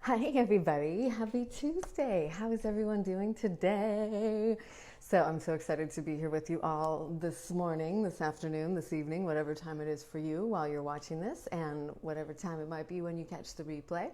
Hi everybody, happy Tuesday. How is everyone doing today? So I'm so excited to be here with you all this morning, this afternoon, this evening, whatever time it is for you while you're watching this and whatever time it might be when you catch the replay.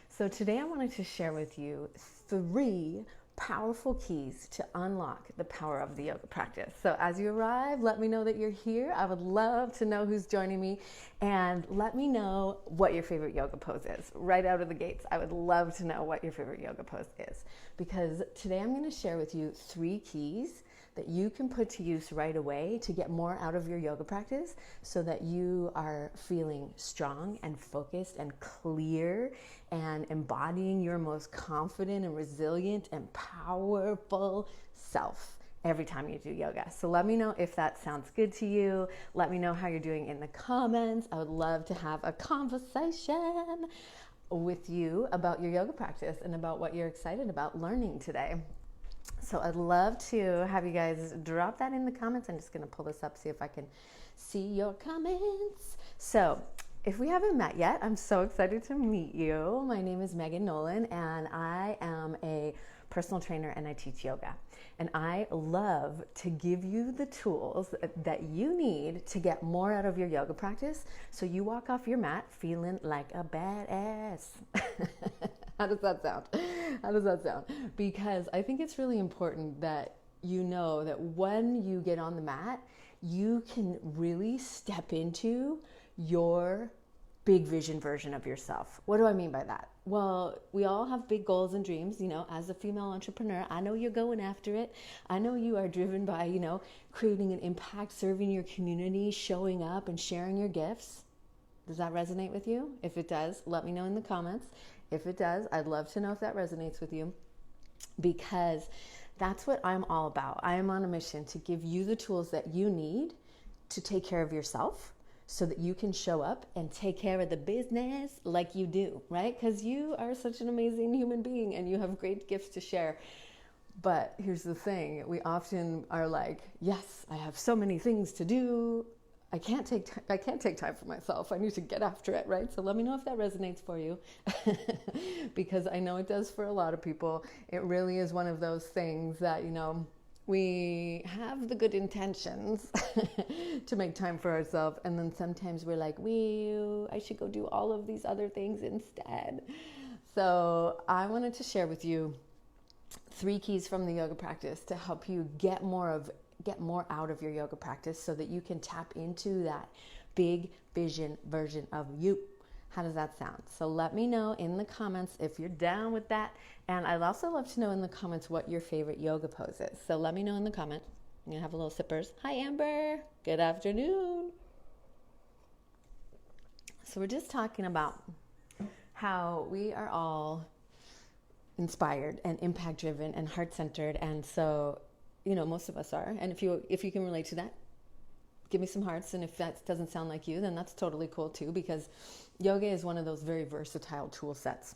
So today I wanted to share with you 3 powerful keys to unlock the power of the yoga practice. So as you arrive, let me know that you're here. I would love to know who's joining me, and let me know what your favorite yoga pose is. Right out of the gates, I would love to know what your favorite yoga pose is, because today I'm going to share with you 3 keys that you can put to use right away to get more out of your yoga practice so that you are feeling strong and focused and clear and embodying your most confident and resilient and powerful self every time you do yoga. So let me know if that sounds good to you. Let me know how you're doing in the comments. I would love to have a conversation with you about your yoga practice and about what you're excited about learning today. So I'd love to have you guys drop that in the comments. I'm just going to pull this up, see if I can see your comments. So if we haven't met yet, I'm so excited to meet you. My name is Megan Nolan, and I am a personal trainer and I teach yoga. And I love to give you the tools that you need to get more out of your yoga practice so you walk off your mat feeling like a badass. How does that sound? How does that sound? Because I think it's really important that you know that when you get on the mat, you can really step into your big vision version of yourself. What do I mean by that? Well, we all have big goals and dreams. As a female entrepreneur, I know you're going after it. I know you are driven by, creating an impact, serving your community, showing up and sharing your gifts. Does that resonate with you? If it does, let me know in the comments. If it does, I'd love to know if that resonates with you, because that's what I'm all about. I am on a mission to give you the tools that you need to take care of yourself so that you can show up and take care of the business like you do, right? Because you are such an amazing human being and you have great gifts to share. But here's the thing, we often are like, yes, I have so many things to do. I can't take time for myself. I need to get after it, right? So let me know if that resonates for you, because I know it does for a lot of people. It really is one of those things that, we have the good intentions to make time for ourselves, and then sometimes we're like, I should go do all of these other things instead. So I wanted to share with you 3 keys from the yoga practice to help you get more out of your yoga practice so that you can tap into that big vision version of you. How does that sound? So let me know in the comments if you're down with that. And I'd also love to know in the comments what your favorite yoga pose is. So let me know in the comment. I'm going to have a little sippers. Hi, Amber. Good afternoon. So we're just talking about how we are all inspired and impact driven and heart centered. And so most of us are. And if you can relate to that, give me some hearts. And if that doesn't sound like you, then that's totally cool too, because yoga is one of those very versatile tool sets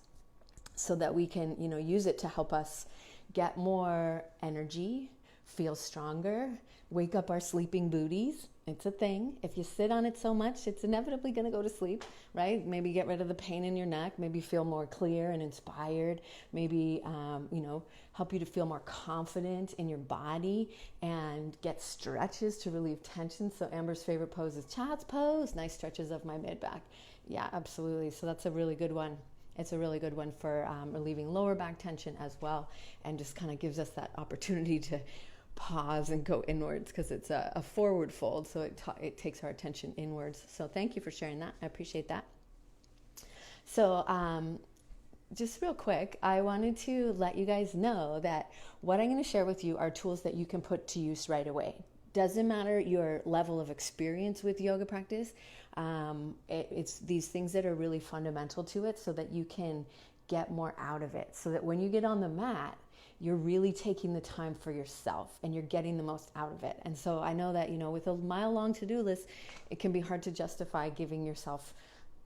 so that we can, use it to help us get more energy, feel stronger, wake up our sleeping booties. It's a thing. If you sit on it so much, it's inevitably going to go to sleep, right? Maybe get rid of the pain in your neck, maybe feel more clear and inspired, maybe, help you to feel more confident in your body and get stretches to relieve tension. So Amber's favorite pose is child's pose, nice stretches of my mid-back. Yeah, absolutely. So that's a really good one. It's a really good one for relieving lower back tension as well, and just kind of gives us that opportunity to pause and go inwards, because it's a forward fold, so it takes our attention inwards. So thank you for sharing that. I appreciate that. So just real quick, I wanted to let you guys know that what I'm going to share with you are tools that you can put to use right away. Doesn't matter your level of experience with yoga practice. It's these things that are really fundamental to it so that you can get more out of it, so that when you get on the mat, you're really taking the time for yourself and you're getting the most out of it. And so I know that, with a mile-long to-do list, it can be hard to justify giving yourself,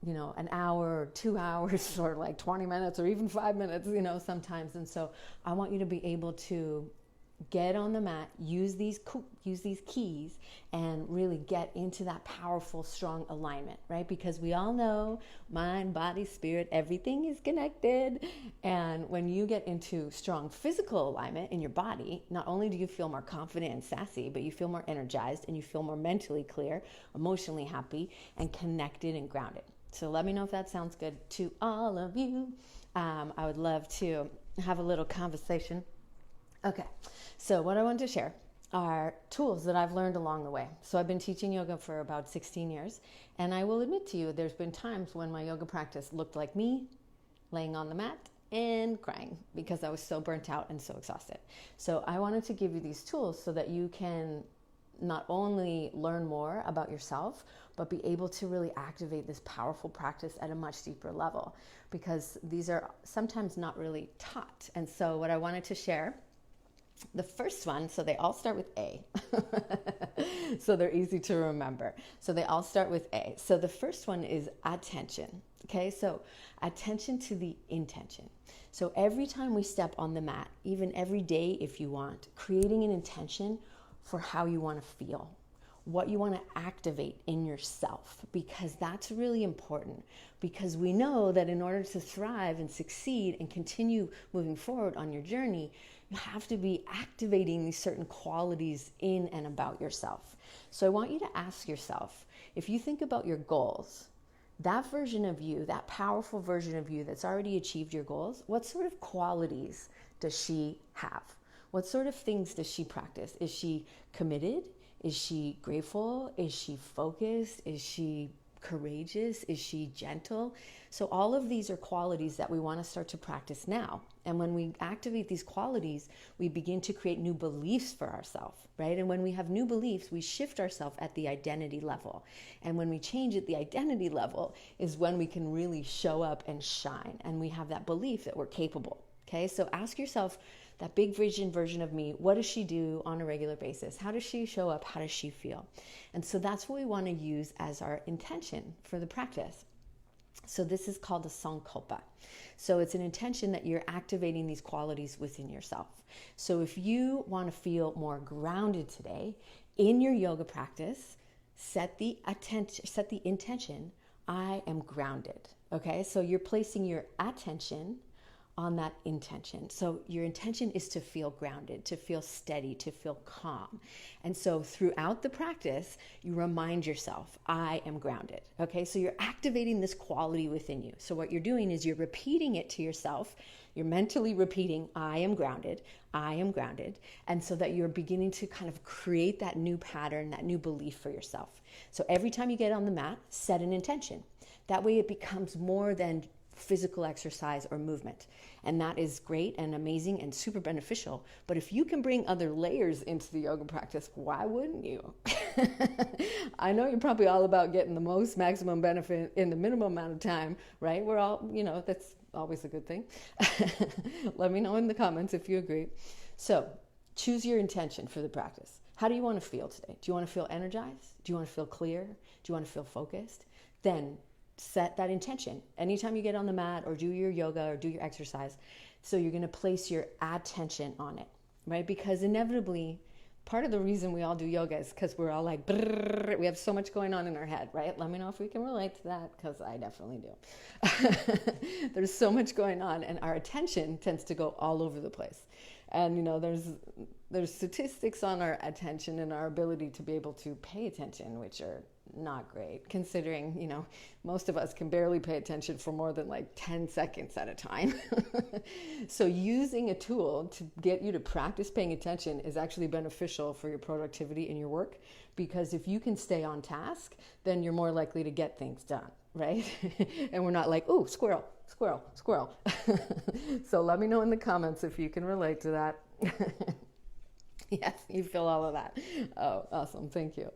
an hour or 2 hours or like 20 minutes or even 5 minutes, sometimes. And so I want you to be able to Get on the mat, use these keys, and really get into that powerful, strong alignment, right? Because we all know mind, body, spirit, everything is connected. And when you get into strong physical alignment in your body, not only do you feel more confident and sassy, but you feel more energized and you feel more mentally clear, emotionally happy, and connected and grounded. So let me know if that sounds good to all of you. I would love to have a little conversation. Okay, so what I want to share are tools that I've learned along the way. So I've been teaching yoga for about 16 years, and I will admit to you, there's been times when my yoga practice looked like me laying on the mat and crying because I was so burnt out and so exhausted. So I wanted to give you these tools so that you can not only learn more about yourself, but be able to really activate this powerful practice at a much deeper level, because these are sometimes not really taught. And so what I wanted to share, the first one, so they all start with A. So they're easy to remember. So they all start with A. So the first one is attention. Okay, so attention to the intention. So every time we step on the mat, even every day if you want, creating an intention for how you want to feel, what you want to activate in yourself, because that's really important. Because we know that in order to thrive and succeed and continue moving forward on your journey, you have to be activating these certain qualities in and about yourself. So I want you to ask yourself, if you think about your goals, that version of you, that powerful version of you that's already achieved your goals, what sort of qualities does she have? What sort of things does she practice? Is she committed? Is she grateful? Is she focused? Is she courageous? Is she gentle? So all of these are qualities that we want to start to practice now. And when we activate these qualities, we begin to create new beliefs for ourselves, right? And when we have new beliefs, we shift ourselves at the identity level. And when we change at the identity level is when we can really show up and shine. And we have that belief that we're capable. Okay, so ask yourself, that big vision version of me, what does she do on a regular basis? How does she show up? How does she feel? And so that's what we want to use as our intention for the practice. So this is called a sankalpa. So it's an intention that you're activating these qualities within yourself. So if you want to feel more grounded today in your yoga practice, set the intention, I am grounded. Okay, so you're placing your attention on that intention. So your intention is to feel grounded, to feel steady, to feel calm. And so throughout the practice, you remind yourself, I am grounded. Okay, so you're activating this quality within you. So what you're doing is you're repeating it to yourself. You're mentally repeating, I am grounded, I am grounded. And so that you're beginning to kind of create that new pattern, that new belief for yourself. So every time you get on the mat, set an intention. That way it becomes more than physical exercise or movement. And that is great and amazing and super beneficial. But if you can bring other layers into the yoga practice, why wouldn't you? I know you're probably all about getting the most maximum benefit in the minimum amount of time, right? We're all, that's always a good thing. Let me know in the comments if you agree. So choose your intention for the practice. How do you want to feel today? Do you want to feel energized? Do you want to feel clear? Do you want to feel focused? Then set that intention anytime you get on the mat or do your yoga or do your exercise. So you're going to place your attention on it, right? Because inevitably, part of the reason we all do yoga is because we're all like, brrr, we have so much going on in our head, right? Let me know if we can relate to that, because I definitely do. There's so much going on, and our attention tends to go all over the place. And there's statistics on our attention and our ability to be able to pay attention, which are not great, considering, most of us can barely pay attention for more than like 10 seconds at a time. So using a tool to get you to practice paying attention is actually beneficial for your productivity in your work, because if you can stay on task, then you're more likely to get things done, right? And we're not like, ooh, squirrel, squirrel, squirrel. So let me know in the comments if you can relate to that. Yes, you feel all of that. Oh, awesome. Thank you.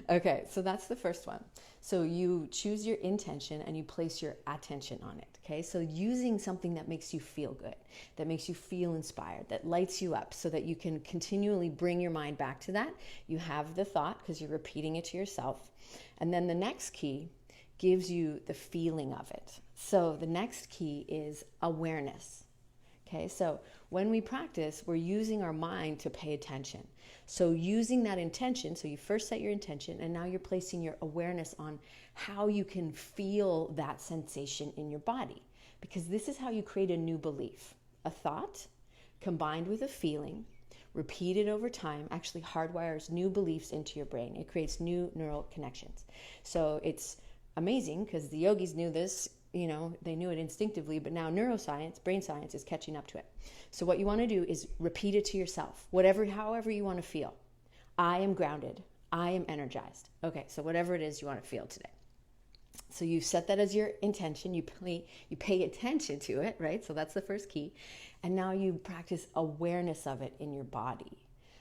Okay, so that's the first one. So you choose your intention and you place your attention on it. Okay, so using something that makes you feel good, that makes you feel inspired, that lights you up, so that you can continually bring your mind back to that. You have the thought because you're repeating it to yourself. And then the next key gives you the feeling of it. So the next key is awareness. Okay, so when we practice, we're using our mind to pay attention. So using that intention, so you first set your intention, and now you're placing your awareness on how you can feel that sensation in your body. Because this is how you create a new belief. A thought combined with a feeling, repeated over time, actually hardwires new beliefs into your brain. It creates new neural connections. So it's amazing because the yogis knew this, they knew it instinctively, but now neuroscience, brain science is catching up to it. So what you want to do is repeat it to yourself, however you want to feel. I am grounded. I am energized. Okay, so whatever it is you want to feel today. So you set that as your intention, you pay attention to it, right? So that's the first key. And now you practice awareness of it in your body.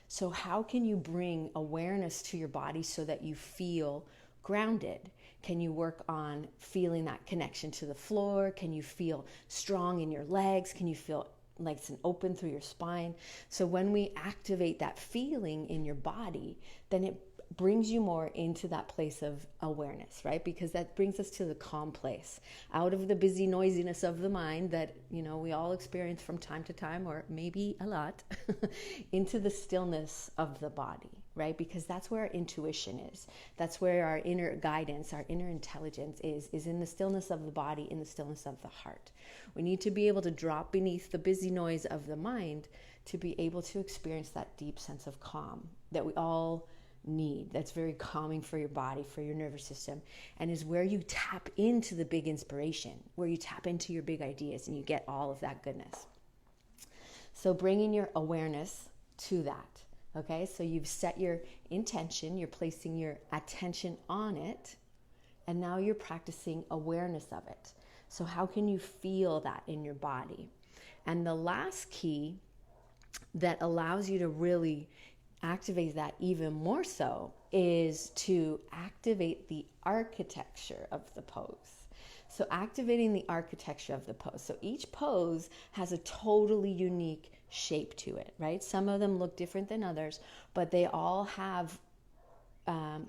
So how can you bring awareness to your body so that you feel grounded? Can you work on feeling that connection to the floor? Can you feel strong in your legs? Can you feel like it's open through your spine? So when we activate that feeling in your body, then it brings you more into that place of awareness, right? Because that brings us to the calm place, out of the busy noisiness of the mind that, we all experience from time to time, or maybe a lot, into the stillness of the body, right? Because that's where our intuition is. That's where our inner guidance, our inner intelligence is in the stillness of the body, in the stillness of the heart. We need to be able to drop beneath the busy noise of the mind to be able to experience that deep sense of calm that we all need. That's very calming for your body, for your nervous system, and is where you tap into the big inspiration, where you tap into your big ideas and you get all of that goodness. So bringing your awareness to that. Okay, so you've set your intention, you're placing your attention on it, and now you're practicing awareness of it. So how can you feel that in your body? And the last key that allows you to really activate that even more so is to activate the architecture of the pose. So activating the architecture of the pose. So each pose has a totally unique shape to it, right? Some of them look different than others, but they all have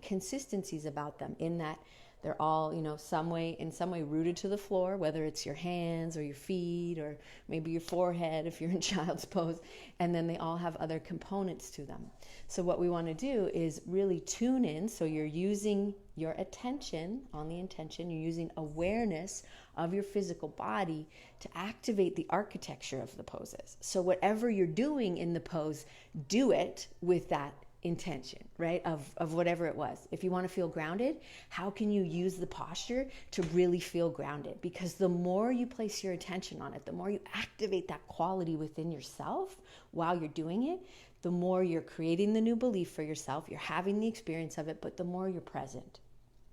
consistencies about them in that they're all, in some way rooted to the floor, whether it's your hands or your feet or maybe your forehead if you're in child's pose, and then they all have other components to them. So what we want to do is really tune in. So you're using your attention on the intention, you're using awareness of your physical body to activate the architecture of the poses. So whatever you're doing in the pose, do it with that intention, right? Of whatever it was. If you want to feel grounded, how can you use the posture to really feel grounded? Because the more you place your attention on it, the more you activate that quality within yourself while you're doing it, the more you're creating the new belief for yourself, you're having the experience of it, but the more you're present,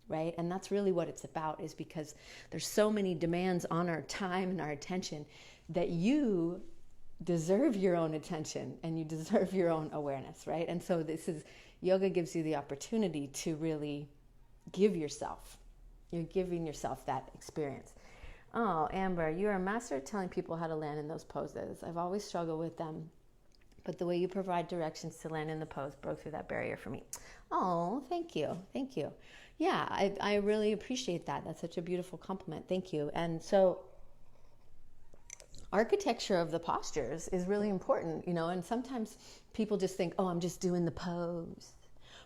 right? And that's really what it's about, is because there's so many demands on our time and our attention that you deserve your own attention and you deserve your own awareness, right? And so yoga gives you the opportunity to really you're giving yourself that experience. Oh, Amber, you're a master at telling people how to land in those poses. I've always struggled with them, but the way you provide directions to land in the pose broke through that barrier for me. Oh, thank you. Thank you. Yeah, I really appreciate that. That's such a beautiful compliment. Thank you. And so architecture of the postures is really important, and sometimes people just think, oh, I'm just doing the pose.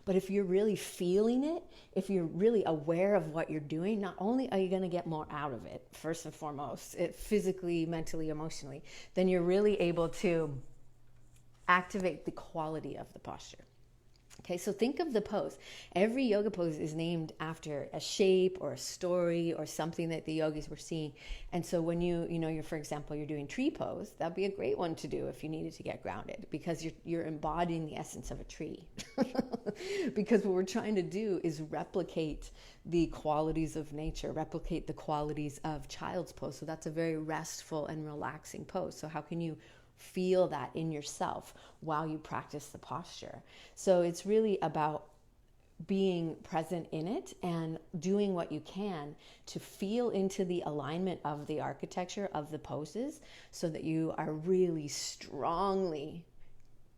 But if you're really feeling it, if you're really aware of what you're doing, not only are you going to get more out of it, first and foremost, physically, mentally, emotionally, then you're really able to activate the quality of the posture. Okay, so think of the pose. Every yoga pose is named after a shape or a story or something that the yogis were seeing. And so when you're, for example, you're doing tree pose, that'd be a great one to do if you needed to get grounded, because you're embodying the essence of a tree. Because what we're trying to do is replicate the qualities of nature, replicate the qualities of child's pose. So that's a very restful and relaxing pose. So how can you feel that in yourself while you practice the posture? So it's really about being present in it and doing what you can to feel into the alignment of the architecture of the poses so that you are really strongly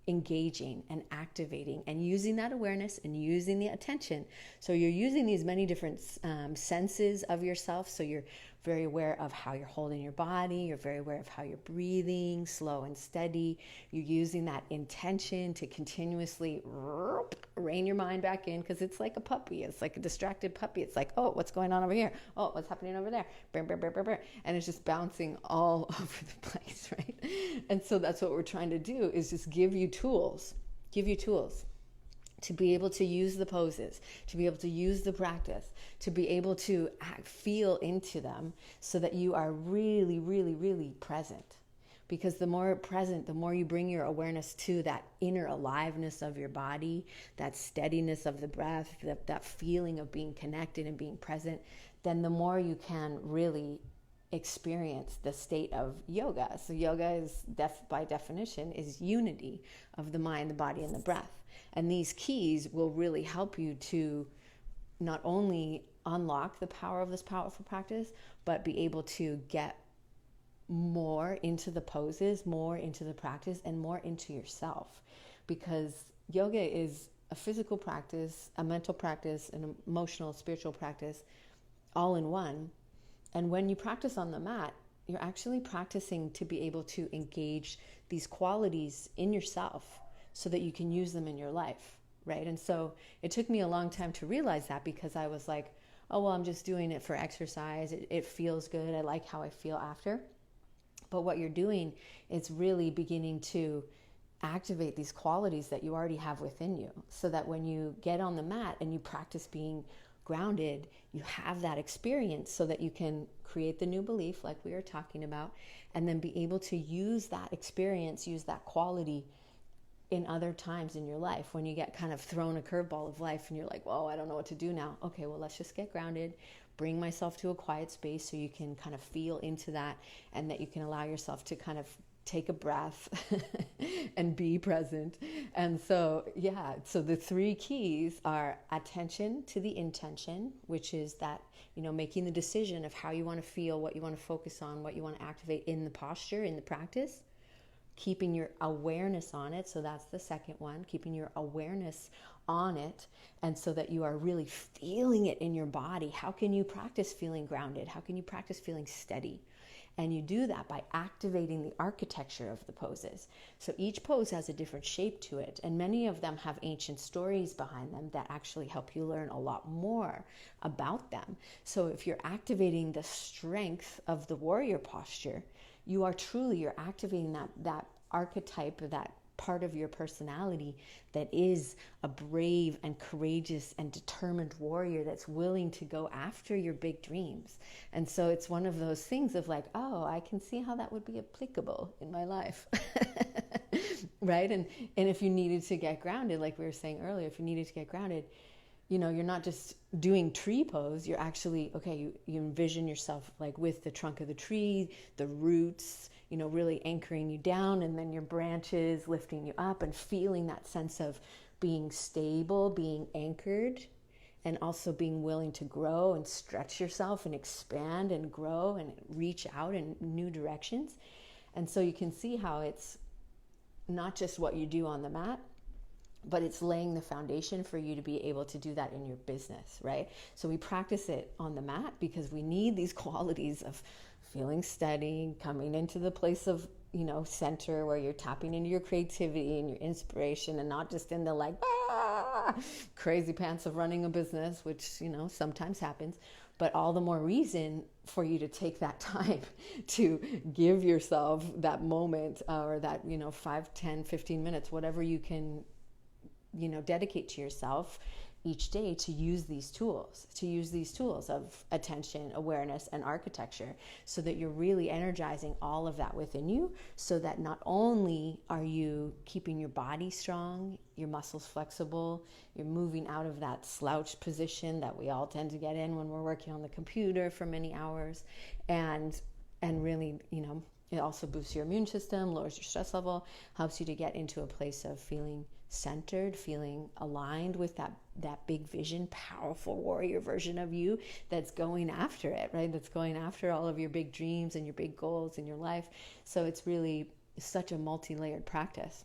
engaging and activating and using that awareness and using the attention. So you're using these many different senses of yourself. So you're very aware of how you're holding your body. You're very aware of how you're breathing, slow and steady. You're using that intention to continuously rein your mind back in, because it's like a puppy. It's like a distracted puppy. It's like, oh, what's going on over here? Oh, what's happening over there? Brr, brr, brr, brr, brr. And it's just bouncing all over the place, right? And so that's what we're trying to do, is just give you tools to be able to use the poses, to be able to use the practice, to be able to feel into them, so that you are really, really, really present. Because the more present, the more you bring your awareness to that inner aliveness of your body, that steadiness of the breath, that feeling of being connected and being present, then the more you can really experience the state of yoga. So yoga is, by definition, is unity of the mind, the body, and the breath. And these keys will really help you to not only unlock the power of this powerful practice, but be able to get more into the poses, more into the practice, and more into yourself. Because yoga is a physical practice, a mental practice, an emotional, spiritual practice, all in one. And when you practice on the mat, you're actually practicing to be able to engage these qualities in yourself so that you can use them in your life, right? And so it took me a long time to realize that, because I was like, oh, well, I'm just doing it for exercise. It feels good. I like how I feel after. But what you're doing is really beginning to activate these qualities that you already have within you, so that when you get on the mat and you practice being grounded, you have that experience, so that you can create the new belief like we were talking about, and then be able to use that experience, use that quality in other times in your life, when you get kind of thrown a curveball of life and you're like, whoa, I don't know what to do now. Okay, well, let's just get grounded, bring myself to a quiet space so you can kind of feel into that, and that you can allow yourself to kind of take a breath and be present. And so, so the three keys are attention to the intention, which is that, making the decision of how you want to feel, what you want to focus on, what you want to activate in the posture, in the practice, keeping your awareness on it. So that's the second one, keeping your awareness on it, and so that you are really feeling it in your body. How can you practice feeling grounded? How can you practice feeling steady? And you do that by activating the architecture of the poses. So each pose has a different shape to it, and many of them have ancient stories behind them that actually help you learn a lot more about them. So if you're activating the strength of the warrior posture, you're activating that archetype, or that part of your personality that is a brave and courageous and determined warrior that's willing to go after your big dreams. And so it's one of those things of like, oh, I can see how that would be applicable in my life. Right? And if you needed to get grounded, like we were saying earlier, if you needed to get grounded, you're not just doing tree pose, you're actually, you envision yourself like with the trunk of the tree, the roots, really anchoring you down, and then your branches lifting you up, and feeling that sense of being stable, being anchored, and also being willing to grow and stretch yourself and expand and grow and reach out in new directions. And so you can see how it's not just what you do on the mat, but it's laying the foundation for you to be able to do that in your business, right? So we practice it on the mat because we need these qualities of feeling steady, coming into the place of, center, where you're tapping into your creativity and your inspiration, and not just in the crazy pants of running a business, which, sometimes happens. But all the more reason for you to take that time to give yourself that moment, or that, 5, 10, 15 minutes, whatever you can, dedicate to yourself each day to use these tools of attention, awareness, and architecture, so that you're really energizing all of that within you, so that not only are you keeping your body strong, your muscles flexible, you're moving out of that slouch position that we all tend to get in when we're working on the computer for many hours, and really, it also boosts your immune system, lowers your stress level, helps you to get into a place of feeling centered, feeling aligned with that big vision, powerful warrior version of you that's going after it, right? That's going after all of your big dreams and your big goals in your life. So it's really such a multi-layered practice.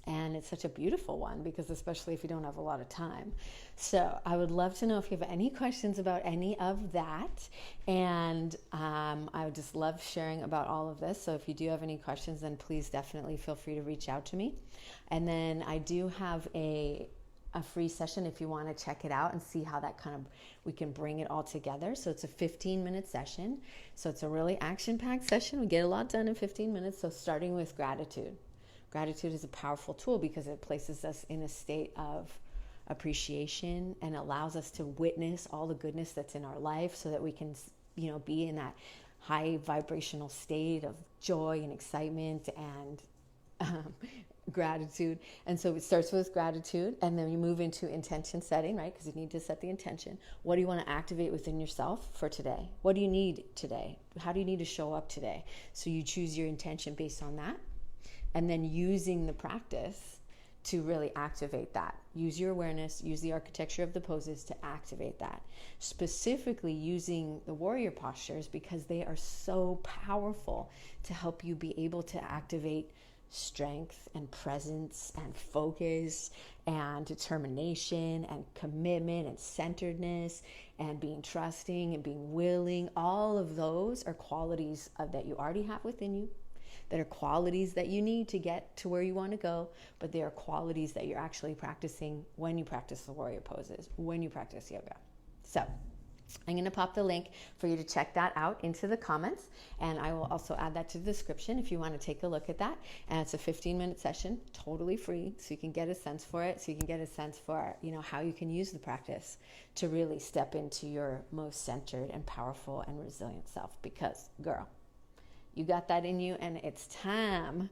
And it's such a beautiful one, because especially if you don't have a lot of time. So I would love to know if you have any questions about any of that. And I would just love sharing about all of this. So if you do have any questions, then please definitely feel free to reach out to me. And then I do have a free session if you want to check it out and see how that we can bring it all together. So it's a 15-minute session. So it's a really action-packed session. We get a lot done in 15 minutes. So starting with gratitude. Gratitude is a powerful tool because it places us in a state of appreciation and allows us to witness all the goodness that's in our life, so that we can, be in that high vibrational state of joy and excitement and gratitude. And so it starts with gratitude, and then you move into intention setting, right? Because you need to set the intention. What do you want to activate within yourself for today? What do you need today? How do you need to show up today? So you choose your intention based on that. And then using the practice to really activate that. Use your awareness, use the architecture of the poses to activate that. Specifically using the warrior postures, because they are so powerful to help you be able to activate strength and presence and focus and determination and commitment and centeredness and being trusting and being willing. All of those are qualities that you already have within you, that are qualities that you need to get to where you want to go, but they are qualities that you're actually practicing when you practice the warrior poses, when you practice yoga. So I'm going to pop the link for you to check that out into the comments, and I will also add that to the description if you want to take a look at that. And it's a 15-minute session, totally free, so you can get a sense for it, so you can get a sense for, how you can use the practice to really step into your most centered and powerful and resilient self. Because, girl, you got that in you, and it's time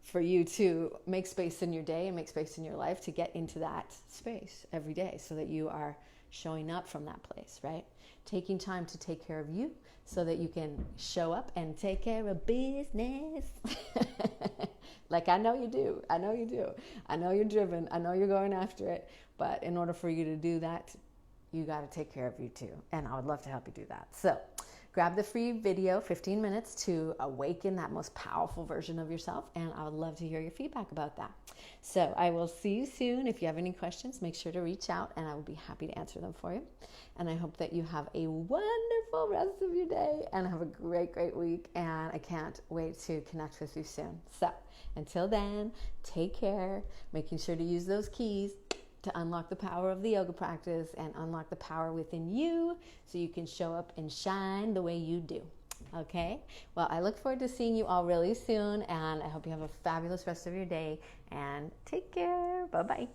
for you to make space in your day and make space in your life to get into that space every day, so that you are showing up from that place, right? Taking time to take care of you so that you can show up and take care of business. Like I know you do. I know you do. I know you're driven. I know you're going after it. But in order for you to do that, you got to take care of you too. And I would love to help you do that. So grab the free video, 15 minutes, to awaken that most powerful version of yourself. And I would love to hear your feedback about that. So I will see you soon. If you have any questions, make sure to reach out, and I will be happy to answer them for you. And I hope that you have a wonderful rest of your day and have a great, great week. And I can't wait to connect with you soon. So until then, take care, making sure to use those keys to unlock the power of the yoga practice and unlock the power within you, so you can show up and shine the way you do. Okay? Well, I look forward to seeing you all really soon, and I hope you have a fabulous rest of your day, and take care. Bye-bye.